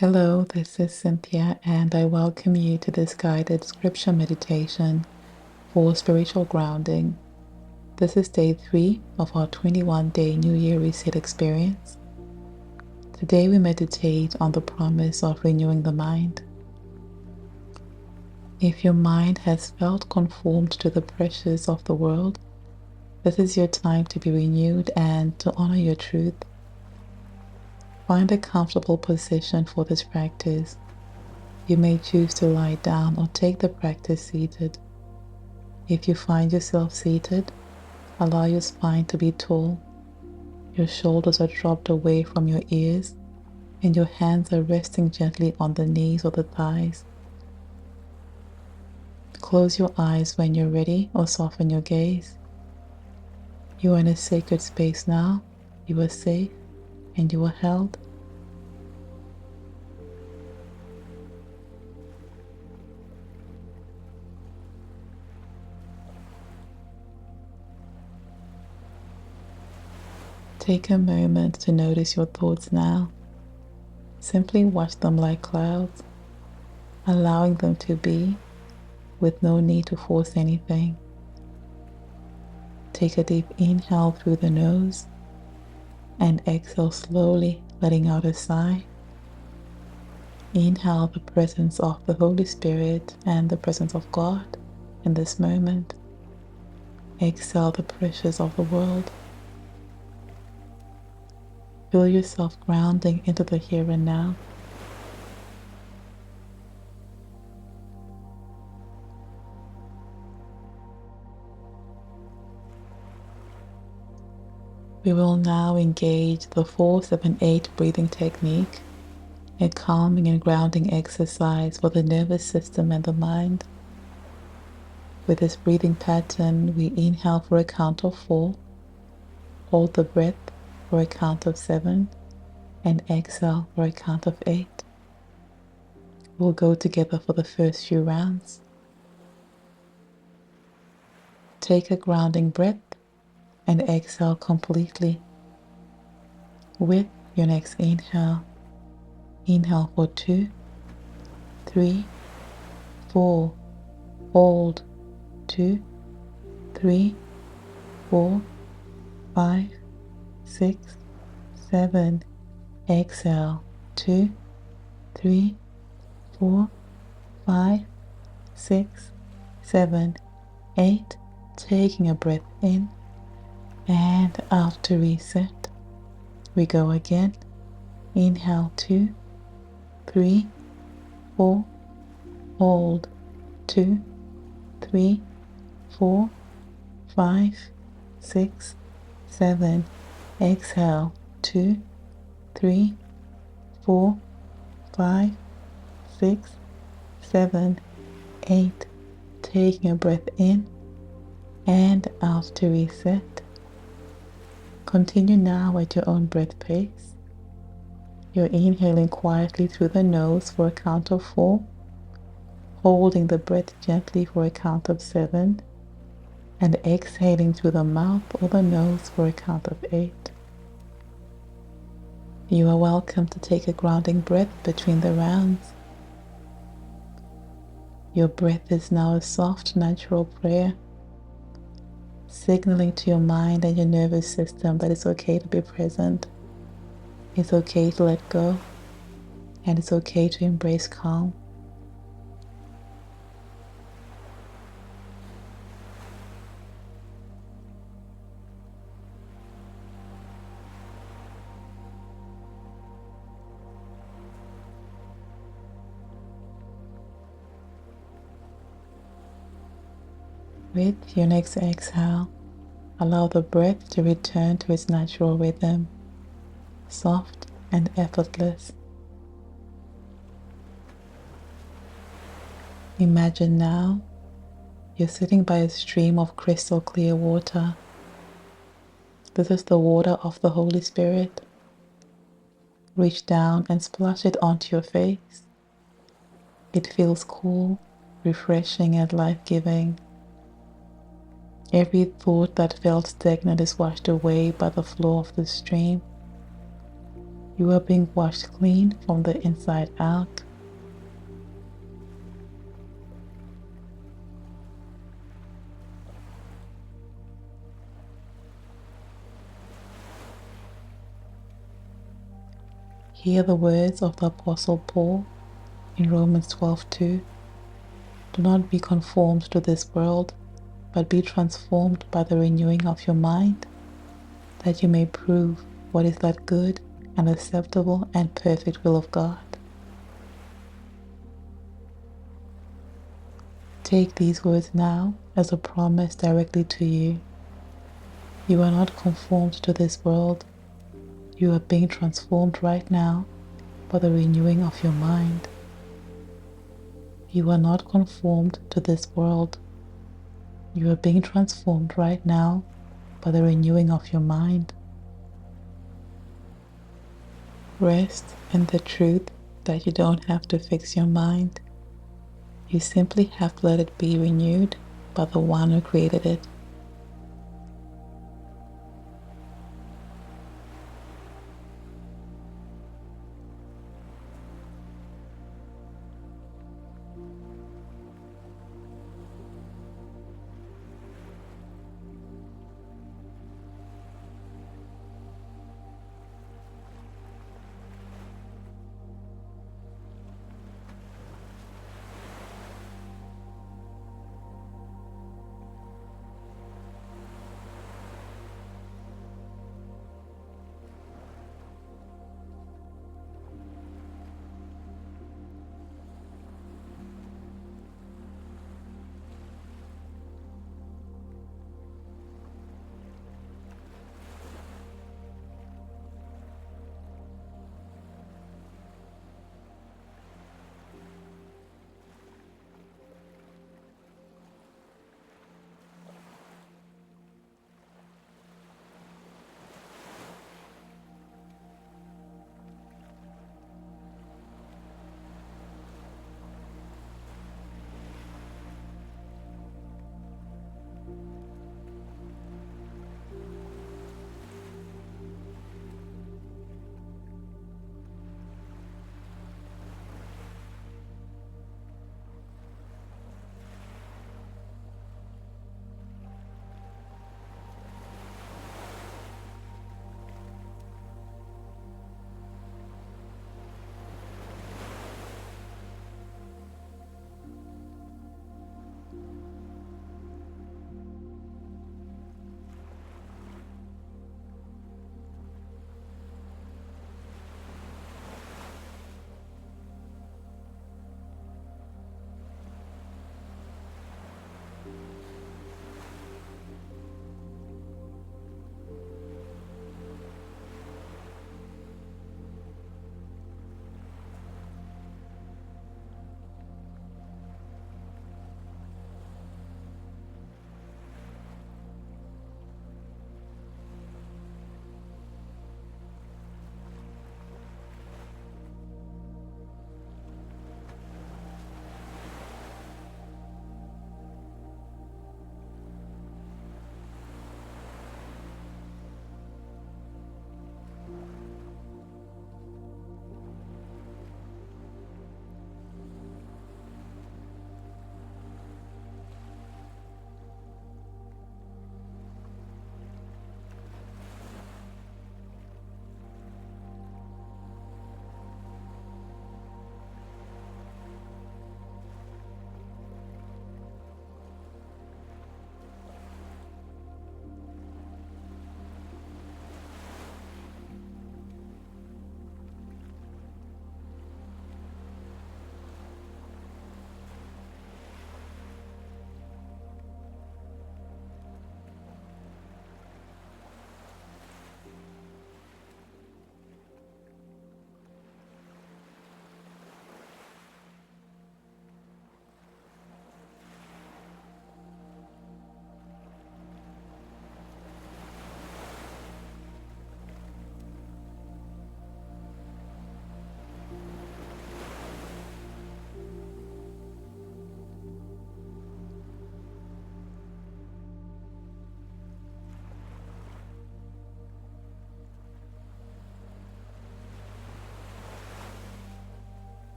Hello, this is Cynthia, and I welcome you to this guided scripture meditation for spiritual grounding. This is day 3 of our 21-day New Year Reset experience. Today we meditate on the promise of renewing the mind. If your mind has felt conformed to the pressures of the world, this is your time to be renewed and to honor your truth. Find a comfortable position for this practice. You may choose to lie down or take the practice seated. If you find yourself seated, allow your spine to be tall. Your shoulders are dropped away from your ears, and your hands are resting gently on the knees or the thighs. Close your eyes when you're ready or soften your gaze. You are in a sacred space now. You are safe and you are held. Take a moment to notice your thoughts now. Simply watch them like clouds, allowing them to be with no need to force anything. Take a deep inhale through the nose and exhale slowly, letting out a sigh. Inhale the presence of the Holy Spirit and the presence of God in this moment. Exhale the pressures of the world. Feel yourself grounding into the here and now. We will now engage the 4-7-8 breathing technique, a calming and grounding exercise for the nervous system and the mind. With this breathing pattern, we inhale for a count of 4, hold the breath for a count of 7, and exhale for a count of 8. We'll go together for the first few rounds. Take a grounding breath and exhale completely. With your next inhale, inhale for 2, 3, 4, hold 2, 3, 4, 5, 6, 7, exhale 2, 3, 4, 5, 6, 7, 8, taking a breath in and out to reset. We go again. Inhale 2, 3, 4, hold 2, 3, 4, 5, 6, 7, exhale 2, 3, 4, 5, 6, 7, 8, taking a breath in and out to reset. Continue now at your own breath pace. You're inhaling quietly through the nose for a count of 4, holding the breath gently for a count of 7, and exhaling through the mouth or the nose for a count of 8. You are welcome to take a grounding breath between the rounds. Your breath is now a soft, natural prayer, signaling to your mind and your nervous system that it's okay to be present. It's okay to let go, and it's okay to embrace calm. With your next exhale, allow the breath to return to its natural rhythm, soft and effortless. Imagine now you're sitting by a stream of crystal clear water. This is the water of the Holy Spirit. Reach down and splash it onto your face. It feels cool, refreshing, and life-giving. Every thought that felt stagnant is washed away by the flow of the stream. You are being washed clean from the inside out. Hear the words of the Apostle Paul in Romans 12:2. Do not be conformed to this world, but be transformed by the renewing of your mind, that you may prove what is that good and acceptable and perfect will of God. Take these words now as a promise directly to you. You are not conformed to this world. You are being transformed right now by the renewing of your mind. You are not conformed to this world. You are being transformed right now by the renewing of your mind. Rest in the truth that you don't have to fix your mind. You simply have to let it be renewed by the one who created it.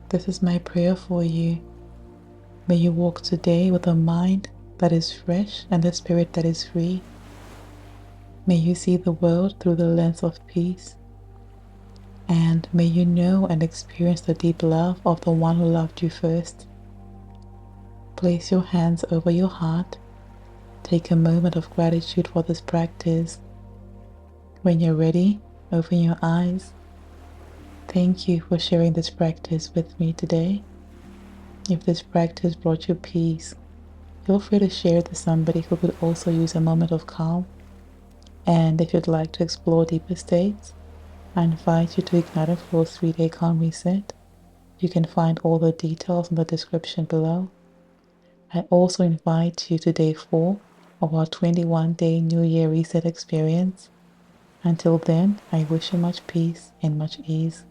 This is my prayer for you. May you walk today with a mind that is fresh and a spirit that is free. May you see the world through the lens of peace. And may you know and experience the deep love of the one who loved you first. Place your hands over your heart. Take a moment of gratitude for this practice. When you're ready, open your eyes. Thank you for sharing this practice with me today. If this practice brought you peace, feel free to share it to somebody who could also use a moment of calm. And if you'd like to explore deeper states, I invite you to Ignite and Flow's 3-day calm reset. You can find all the details in the description below. I also invite you to day 4 of our 21-day New Year reset experience. Until then, I wish you much peace and much ease.